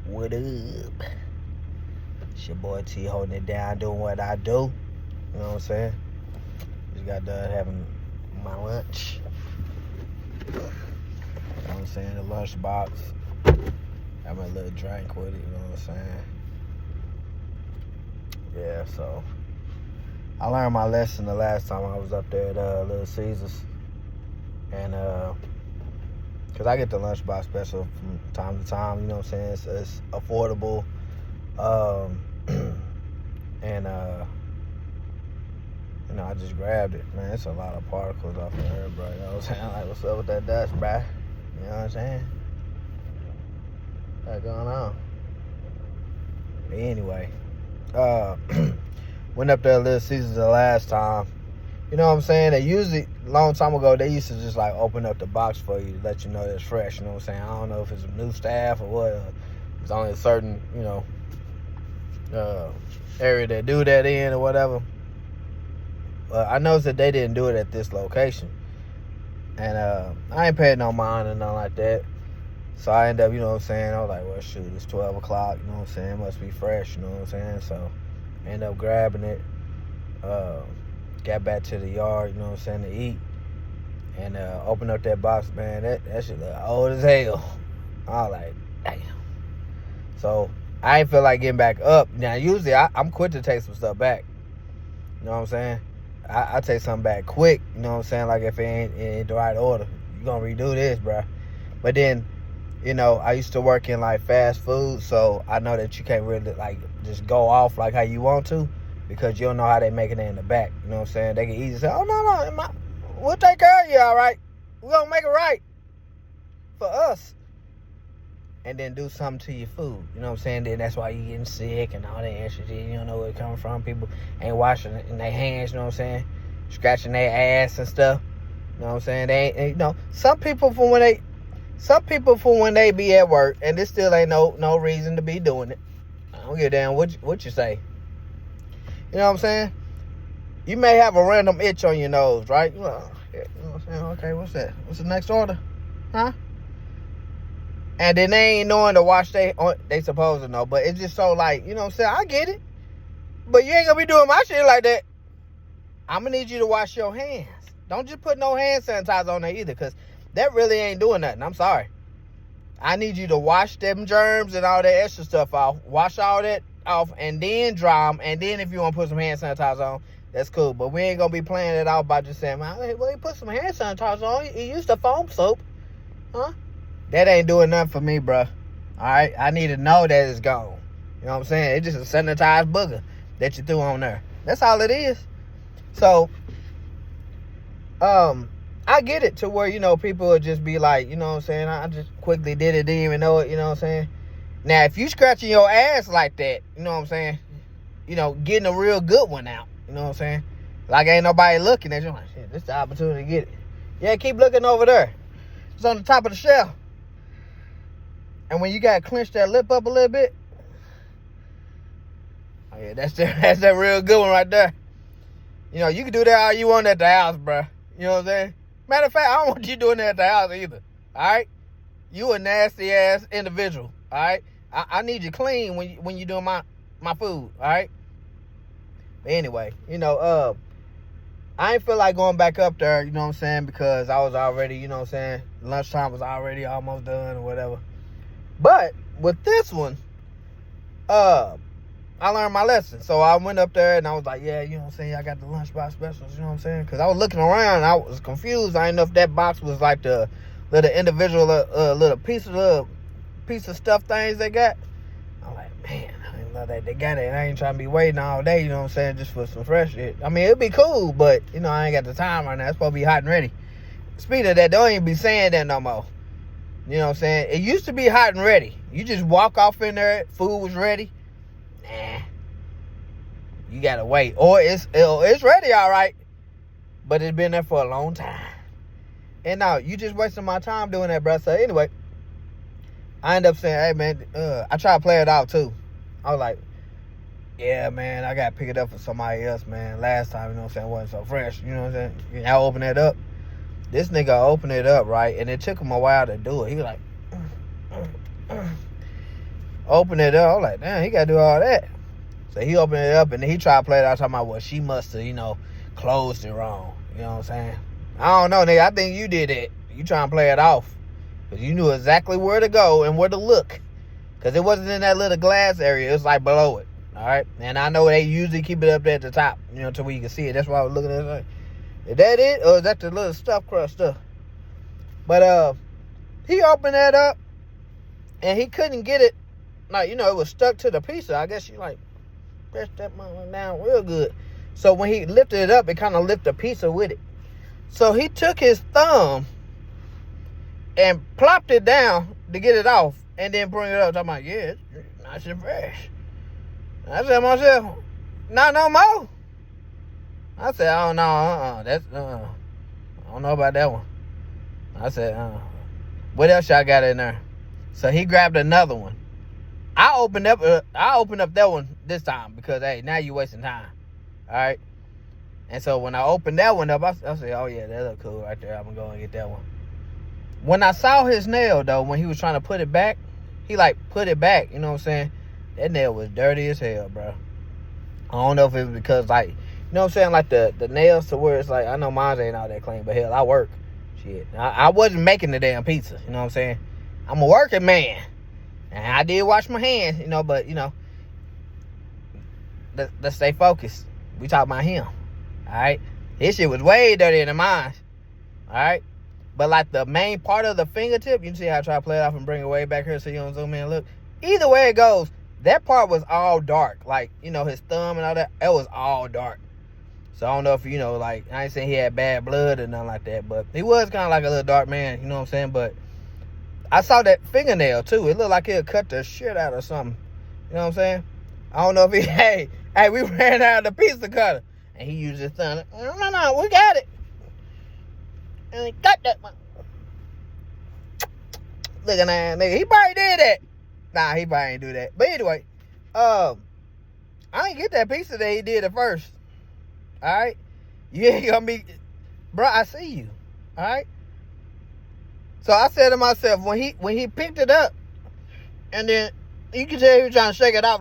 What up? It's your boy T holding it down, doing what I do. You know what I'm saying? Just got done having my lunch. You know what I'm saying? The lunch box. Having a little drink with it, you know what I'm saying? Yeah, so I learned my lesson the last time I was up there at Little Caesars. And because I get the lunchbox special from time to time, you know what I'm saying? It's affordable. And I just grabbed it. Man, it's a lot of particles off of her, bro. You know what I'm saying? Like, what's up with that dust, bro? You know what I'm saying? What's going on? But anyway, went up there Little Caesars the last time. You know what I'm saying? They usually, a long time ago, they used to just like open up the box for you to let you know it's fresh. You know what I'm saying? I don't know if it's a new staff or what. It's only a certain, area that do that in or whatever. But I noticed that they didn't do it at this location. And I ain't paying no mind or nothing like that. So I ended up, you know what I'm saying? I was like, well, shoot, it's 12 o'clock. You know what I'm saying? It must be fresh. You know what I'm saying? So I ended up grabbing it. Got back to the yard, you know what I'm saying, to eat. And opened up that box, man. That shit look old as hell. I was like, damn. So I ain't feel like getting back up. Now, usually I'm quick to take some stuff back. You know what I'm saying? I take something back quick. You know what I'm saying? Like if it ain't the right order. You gonna redo this, bro. But then, I used to work in like fast food. So I know that you can't really like just go off like how you want to. Because you don't know how they make it in the back. You know what I'm saying? They can easily say, oh, no, we'll take care of you, all right? We're going to make it right for us. And then do something to your food. You know what I'm saying? Then that's why you're getting sick and all that extra shit. You don't know where it coming from. People ain't washing it in their hands, you know what I'm saying? Scratching their ass and stuff. You know what I'm saying? They ain't, some people from when they be at work, and this still ain't no reason to be doing it. I don't give a damn what you say. You know what I'm saying? You may have a random itch on your nose, right? You know what I'm saying? Okay, what's that? What's the next order? Huh? And then they ain't knowing to wash they supposed to know. But it's just so like, you know what I'm saying? I get it. But you ain't going to be doing my shit like that. I'm going to need you to wash your hands. Don't just put no hand sanitizer on there either. Because that really ain't doing nothing. I'm sorry. I need you to wash them germs and all that extra stuff off. Wash all that off and then dry them, and then if you want to put some hand sanitizer on, that's cool. But we ain't gonna be playing it out by just saying, well, he put some hand sanitizer on. He used the foam soap, huh? That ain't doing nothing for me, bruh. All right, I need to know that it's gone. You know what I'm saying? It's just a sanitized booger that you threw on there. That's all it is. So, I get it to where people would just be like, you know what I'm saying? I just quickly did it, didn't even know it. You know what I'm saying? Now, if you scratching your ass like that, you know what I'm saying? Getting a real good one out. You know what I'm saying? Like ain't nobody looking at you. Like, shit, this is the opportunity to get it. Yeah, keep looking over there. It's on the top of the shelf. And when you got to clench that lip up a little bit. Oh, yeah, that's that real good one right there. You can do that all you want at the house, bro. You know what I'm saying? Matter of fact, I don't want you doing that at the house either. All right? You a nasty-ass individual. All right? I need you clean when you doing my food, all right? But anyway, I ain't feel like going back up there, you know what I'm saying, because I was already, you know what I'm saying, lunchtime was already almost done or whatever. But with this one, I learned my lesson. So I went up there and I was like, yeah, you know what I'm saying, I got the lunchbox specials, you know what I'm saying? Because I was looking around and I was confused. I didn't know if that box was like the little individual little piece of stuff things they got. I'm like, man, I didn't know that they got it. I ain't trying to be waiting all day, you know what I'm saying, just for some fresh shit. I mean, it'd be cool, but, I ain't got the time right now. It's supposed to be hot and ready. Speaking of that, don't even be saying that no more. You know what I'm saying? It used to be hot and ready. You just walk off in there, food was ready. Nah. You gotta wait. Or it's ready, all right, but it's been there for a long time. And now, you just wasting my time doing that, bro. So anyway, I end up saying, hey, man, I try to play it out, too. I was like, yeah, man, I got to pick it up for somebody else, man. Last time, you know what I'm saying, wasn't so fresh, you know what I'm saying? I open it up. This nigga opened it up, right? And it took him a while to do it. He was like, Open it up. I'm like, damn, he got to do all that. So he opened it up, and then he tried to play it out talking about, well, she must have, closed it wrong. You know what I'm saying? I don't know, nigga. I think you did it. You trying to play it off. Because you knew exactly where to go and where to look. Because it wasn't in that little glass area. It was like below it. All right? And I know they usually keep it up there at the top, to where you can see it. That's why I was looking at it like, is that it? Or is that the little stuffed crust stuff? But he opened that up, and he couldn't get it. Like, it was stuck to the pizza. I guess you press that one down real good. So when he lifted it up, it kind of lifted the pizza with it. So he took his thumb and plopped it down to get it off, and then bring it up. Talking about, yeah, it's nice and fresh. I said to myself, not no more. I said, oh no, that's I don't know about that one. I said, what else y'all got in there? So he grabbed another one. I opened up that one this time because, hey, now you wasting time. All right? And so when I opened that one up, I said, oh, yeah, that look cool right there. I'm going to go and get that one. When I saw his nail, though, when he was trying to put it back, he, put it back. You know what I'm saying? That nail was dirty as hell, bro. I don't know if it was because, you know what I'm saying? Like, the nails to where it's like, I know mine ain't all that clean, but hell, I work. Shit. I wasn't making the damn pizza. You know what I'm saying? I'm a working man. And I did wash my hands, but, let's stay focused. We talking about him, all right? His shit was way dirtier than mine, all right? But, the main part of the fingertip, you can see how I try to play it off and bring it way back here so you don't zoom in and look. Either way it goes, that part was all dark. His thumb and all that, it was all dark. So, I don't know if, I ain't saying he had bad blood or nothing like that, but he was kind of like a little dark man, you know what I'm saying? But I saw that fingernail, too. It looked like he'd cut the shit out of something. You know what I'm saying? I don't know if he, hey, we ran out of the pizza cutter. And he used his thumb. No, we got it. And he cut that one. Look at that nigga. He probably did that. Nah, he probably ain't do that. But anyway, I ain't get that pizza that he did at first. All right? You ain't gonna be, bro, I see you. All right? So I said to myself, when he picked it up, and then you can tell he was trying to shake it off,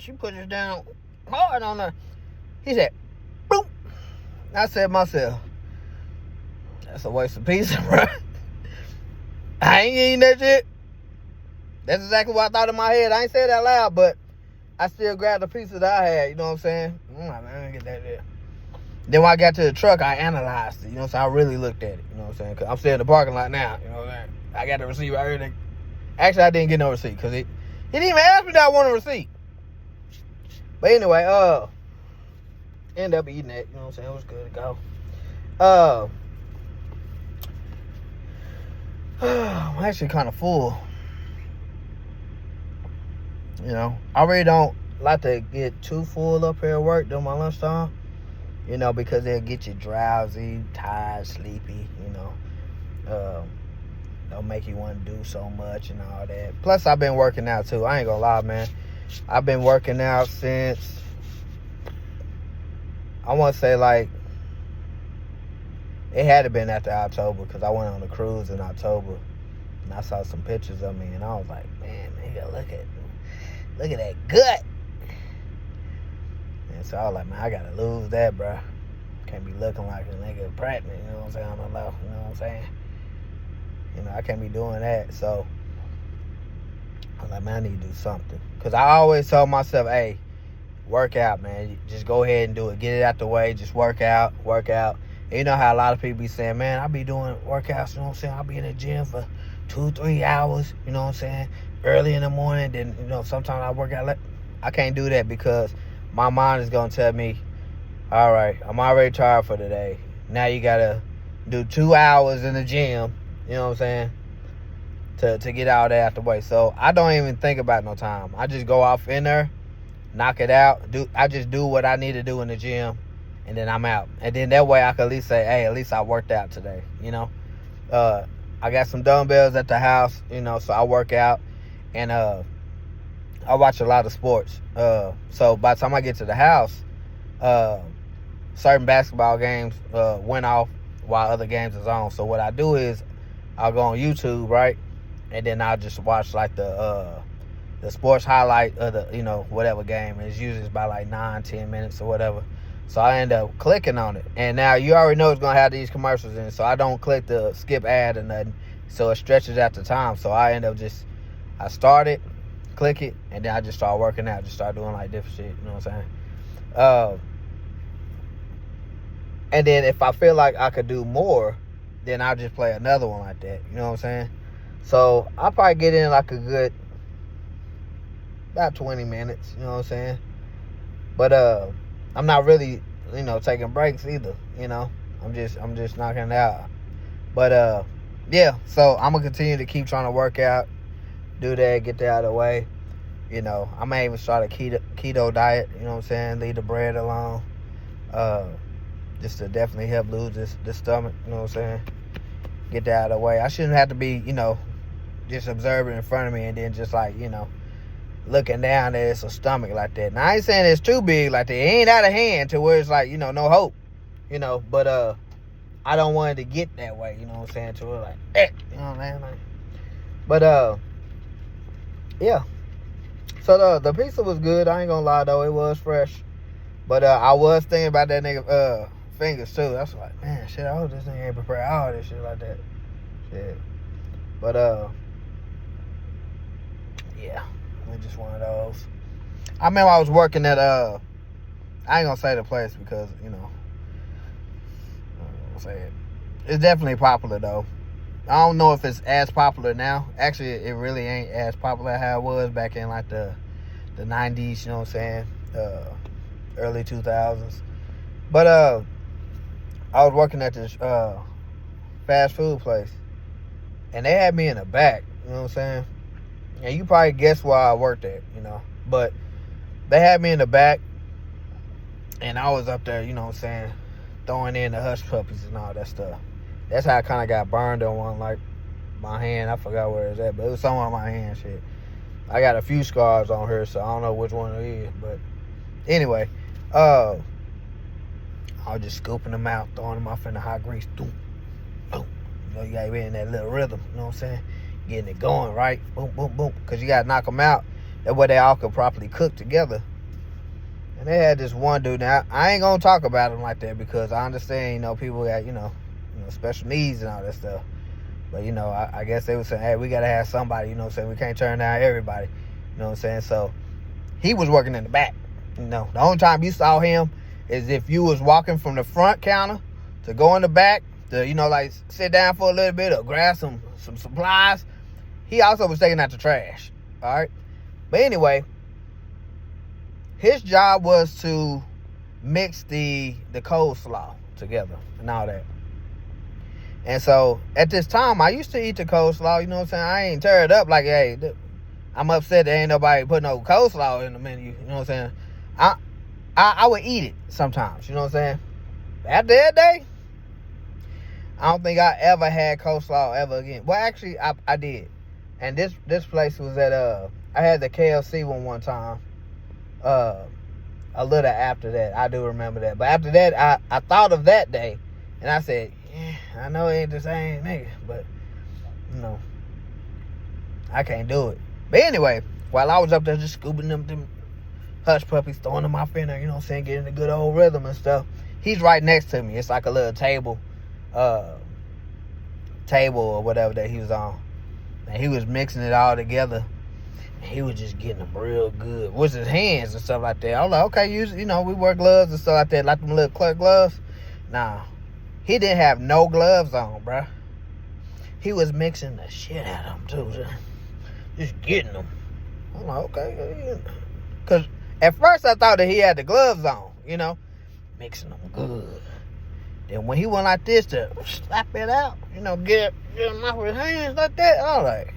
she put it down hard on her. He said, boom. I said to myself, that's a waste of pizza, bro. I ain't eating that shit. That's exactly what I thought in my head. I ain't say it out loud, but I still grabbed the pizza that I had, you know what I'm saying? I'm like, man, I didn't get that there. Then when I got to the truck, I analyzed it, you know what I'm saying? I really looked at it, you know what I'm saying? Because I'm still in the parking lot now, you know what I'm saying? I got the receipt right here. Actually, I didn't get no receipt because he didn't even ask me that I want a receipt. But anyway, ended up eating that, you know what I'm saying? It was good to go. I'm actually kind of full. I really don't like to get too full up here at work during my lunchtime. Because they'll get you drowsy, tired, sleepy, they'll make you want to do so much and all that. Plus, I've been working out, too. I ain't gonna lie, man. I've been working out since, I want to say, it had to been after October, because I went on a cruise in October, and I saw some pictures of me, and I was like, man, nigga, look at that gut. And so I was like, man, I gotta lose that, bro. Can't be looking like a nigga pregnant, you know what I'm saying, on the low, you know what I'm saying? I can't be doing that. So I was like, man, I need to do something. Because I always told myself, hey, work out, man. Just go ahead and do it. Get it out the way. Just work out. And you know how a lot of people be saying, man, I be doing workouts, you know what I'm saying? I'll be in the gym for 2-3 hours, you know what I'm saying? Early in the morning. Then, sometimes I work out. I can't do that because my mind is going to tell me, all right, I'm already tired for today. Now you got to do 2 hours in the gym, you know what I'm saying, to get all that out the way. So I don't even think about no time. I just go off in there, knock it out. I just do what I need to do in the gym, and then I'm out. And then that way I can at least say, hey, at least I worked out today, I got some dumbbells at the house, so I work out. And I watch a lot of sports. So by the time I get to the house, certain basketball games went off while other games is on. So what I do is I'll go on YouTube, right? And then I'll just watch the the sports highlight of the, whatever game. It's usually by like 9-10 minutes or whatever. So I end up clicking on it. And now you already know it's going to have these commercials in it. So I don't click the skip ad or nothing. So it stretches out the time. So I end up I start it, click it, and then I just start working out. Just start doing like different shit. You know what I'm saying? And then if I feel like I could do more, then I'll just play another one like that. You know what I'm saying? So I'll probably get in like a good about 20 minutes. You know what I'm saying? But I'm not really, taking breaks either. I'm just knocking it out. But yeah. So I'm gonna continue to keep trying to work out, do that, get that out of the way. I may even start a keto diet. You know what I'm saying? Leave the bread alone. Just to definitely help lose this stomach. You know what I'm saying? Get that out of the way. I shouldn't have to be, just observing in front of me and then just like, looking down at a stomach like that. Now I ain't saying it's too big like that. It ain't out of hand to where it's like, no hope. But I don't want it to get that way, you know what I'm saying? To where like that. You know what I'm saying? But yeah. So the pizza was good. I ain't gonna lie though, it was fresh. But I was thinking about that nigga fingers too. That's like, man, shit, I hope this nigga ain't prepared all this shit like that. Shit. But yeah. It's just one of those. I remember I was working at I ain't gonna say the place because, I'm gonna say it. It's definitely popular though. I don't know if it's as popular now. Actually, it really ain't as popular how it was back in like the 90s, you know what I'm saying? Early 2000s. But I was working at this fast food place. And they had me in the back, you know what I'm saying? And you probably guess where I worked at, But they had me in the back. And I was up there, you know what I'm saying, throwing in the hush puppies and all that stuff. That's how I kind of got burned on one, like, my hand. I forgot where it's at, but it was somewhere on my hand, shit. I got a few scars on her, so I don't know which one it is. But anyway, I was just scooping them out, throwing them off in the hot grease. Boom, boom. You got to be in that little rhythm, you know what I'm saying? Getting it going, right? Boom, boom, boom. Because you got to knock them out. That way they all could properly cook together. And they had this one dude. Now, I ain't going to talk about him like that because I understand, people got, special needs and all that stuff. But, I guess they were saying, hey, we got to have somebody, you know what I'm saying? We can't turn down everybody. You know what I'm saying? So, he was working in the back. The only time you saw him is if you was walking from the front counter to go in the back to, like, sit down for a little bit or grab some supplies. He also was taking out the trash. All right? But anyway, his job was to mix the coleslaw together and all that. And so, at this time, I used to eat the coleslaw, you know what I'm saying? I ain't tear it up like, hey, I'm upset there ain't nobody put no coleslaw in the menu, you know what I'm saying? I would eat it sometimes, you know what I'm saying? After that day, I don't think I ever had coleslaw ever again. Well, actually, I did. And this place was at, I had the KFC one time. A little after that, I do remember that. But after that, I thought of that day, and I said, yeah, I know it ain't the same nigga, but, I can't do it. But anyway, while I was up there just scooping them hush puppies, throwing them off in there, you know what I'm saying, getting a good old rhythm and stuff, he's right next to me. It's like a little table or whatever that he was on. And he was mixing it all together. And he was just getting them real good with his hands and stuff like that. I was like, okay, we wear gloves and stuff like that, like them little clerk gloves. Nah, he didn't have no gloves on, bruh. He was mixing the shit out of them, too. Just getting them. I'm like, okay. Because at first I thought that he had the gloves on, mixing them good. Then when he went like this to slap it out, get him off his hands like that, I was like,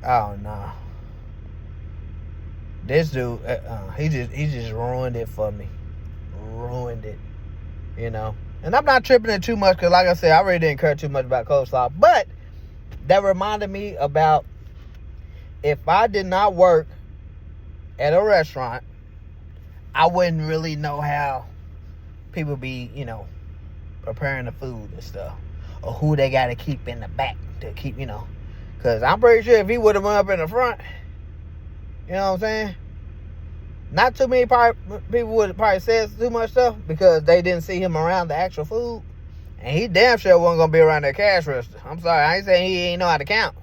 oh no. This dude, he just ruined it for me. Ruined it, And I'm not tripping it too much because, like I said, I really didn't care too much about coleslaw. But that reminded me about if I did not work at a restaurant, I wouldn't really know how people be, preparing the food and stuff. Or who they got to keep in the back to keep, because Because I'm pretty sure if he would have went up in the front, you know what I'm saying? Not too many people would have probably said too much stuff because they didn't see him around the actual food. And he damn sure wasn't going to be around that cash register. I'm sorry, I ain't saying he ain't know how to count.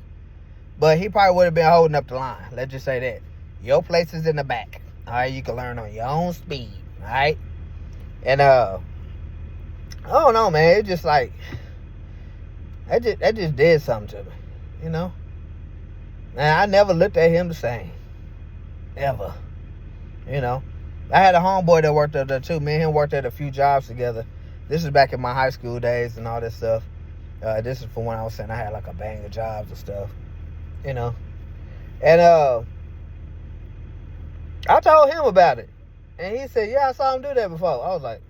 But he probably would have been holding up the line. Let's just say that. Your place is in the back. All right, you can learn on your own speed. All right? And, I don't know, man. It's just like, that just did something to me, you know? And I never looked at him the same. Ever. You know? I had a homeboy that worked up there, too. Me and him worked at a few jobs together. This is back in my high school days and all this stuff. This is from when I was saying I had like a bang of jobs and stuff. You know? And, I told him about it. And he said, yeah, I saw him do that before. I was like,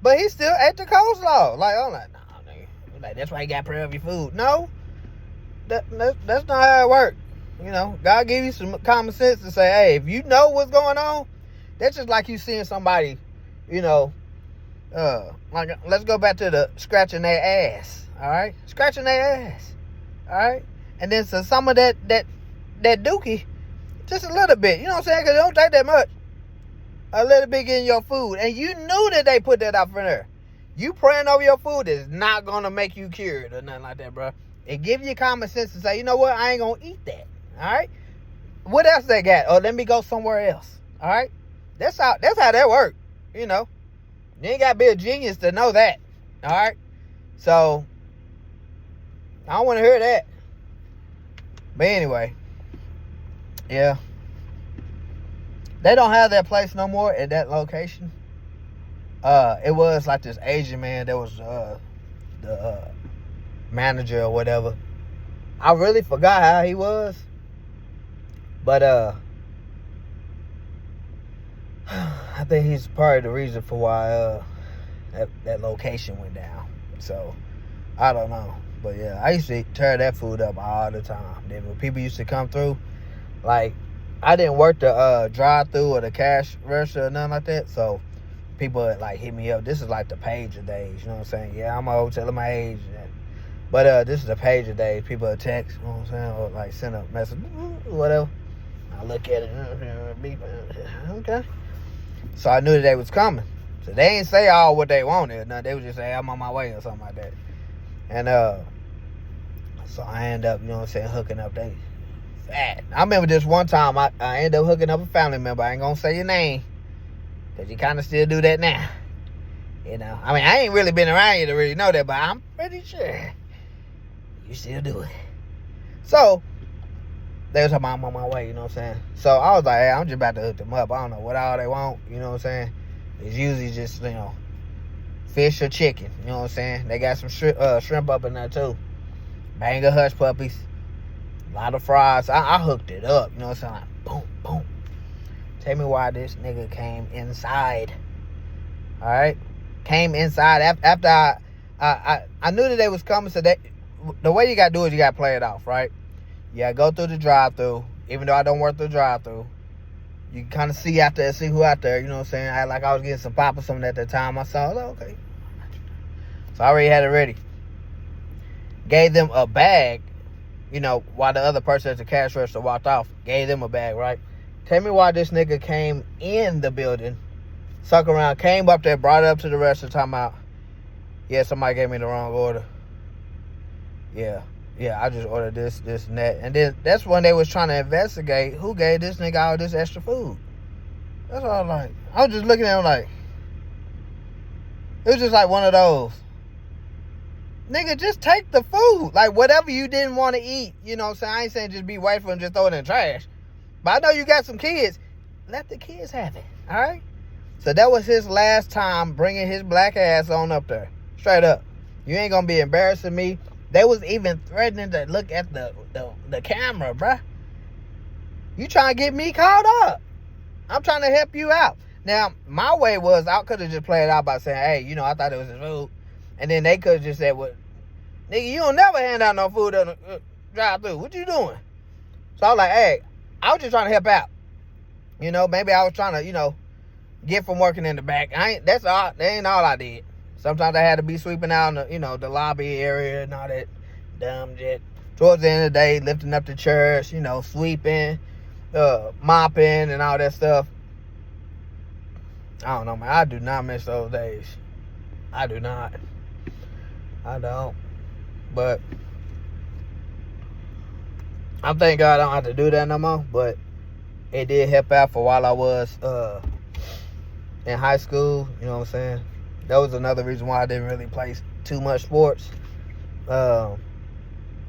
but he still ate the coleslaw. Like, I'm like, nah, nigga. Like, that's why you got to prepare your food. No. That's not how it works. You know, God give you some common sense to say, hey, if you know what's going on, that's just like you seeing somebody, you know, like, let's go back to the scratching their ass, all right? Scratching their ass, all right? And then so some of that dookie, just a little bit, you know what I'm saying? Because it don't take that much. A little bit in your food. And you knew that they put that up in there. You praying over your food is not going to make you cured or nothing like that, bro. It give you common sense to say, you know what? I ain't going to eat that, all right? What else they got? Oh, let me go somewhere else, all right? That's how that work, you know? You ain't got to be a genius to know that, all right? So, I don't want to hear that. But anyway, yeah. They don't have that place no more at that location. It was like this Asian man that was the manager or whatever. I really forgot how he was. But I think he's part of the reason for why that location went down. So, I don't know. But yeah, I used to tear that food up all the time. Then when people used to come through, like, I didn't work the drive-through or the cash register or nothing like that. So, people would, like, hit me up. This is like the pager days, you know what I'm saying? Yeah, I'm old, telling my age. But this is the pager days. People would text, you know what I'm saying? Or, like, send a message, whatever. I look at it, okay. So, I knew that they was coming. So, they ain't say all what they wanted. No, they would just say, I'm on my way or something like that. And, so I end up, you know what I'm saying, hooking up. They fat. I remember this one time I ended up hooking up a family member. I ain't gonna say your name, because you kind of still do that now. You know, I mean, I ain't really been around you to really know that, but I'm pretty sure you still do it. So, they was talking about I'm on my way, you know what I'm saying? So, I was like, hey, I'm just about to hook them up. I don't know what all they want, you know what I'm saying? It's usually just, you know, fish or chicken, you know what I'm saying? They got some shrimp up in there, too. Bang of hush puppies. A lot of fries. I hooked it up, you know what I'm saying? Like, boom, boom. Tell me why this nigga came inside. All right? Came inside after I knew that they was coming. So the way you got to do is you got to play it off, right? You got to go through the drive-thru. Even though I don't work through the drive-thru, you kind of see who out there, you know what I'm saying? I was getting some pop or something at the time. I saw, okay. So I already had it ready. Gave them a bag, you know, while the other person at the cash register walked off. Gave them a bag, right? Tell me why this nigga came in the building, suck around, came up there, brought it up to the register, talking about, yeah, somebody gave me the wrong order. Yeah, I just ordered this, and that. And then that's when they was trying to investigate who gave this nigga all this extra food. That's all like. I was just looking at him like, it was just like one of those. Nigga, just take the food. Like, whatever you didn't want to eat. You know what I'm saying? I ain't saying just be wasteful and just throw it in the trash. But I know you got some kids. Let the kids have it. All right? So that was his last time bringing his black ass on up there. Straight up. You ain't going to be embarrassing me. They was even threatening to look at the camera, bruh. You trying to get me caught up. I'm trying to help you out. Now, my way was I could have just played it out by saying, hey, you know, I thought it was his food. And then they could have just said, well, nigga, you don't never hand out no food on the drive-thru. What you doing? So I was like, hey, I was just trying to help out. You know, maybe I was trying to, you know, get from working in the back. That ain't all I did. Sometimes I had to be sweeping out, the lobby area and all that dumb shit. towards the end of the day, lifting up the church, you know, sweeping, mopping, and all that stuff. I don't know, man. I do not miss those days. I do not. I don't. But I thank God I don't have to do that no more. But it did help out for while I was in high school. You know what I'm saying? That was another reason why I didn't really play too much sports.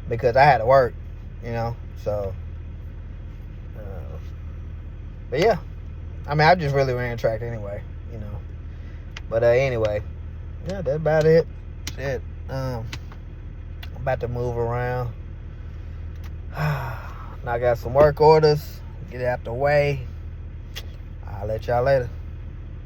Because I had to work, you know. So, but yeah. I mean, I just really ran track anyway, you know. But anyway, yeah, that's about it. Shit. I'm about to move around. Now I got some work orders. Get it out the way. I'll let y'all later.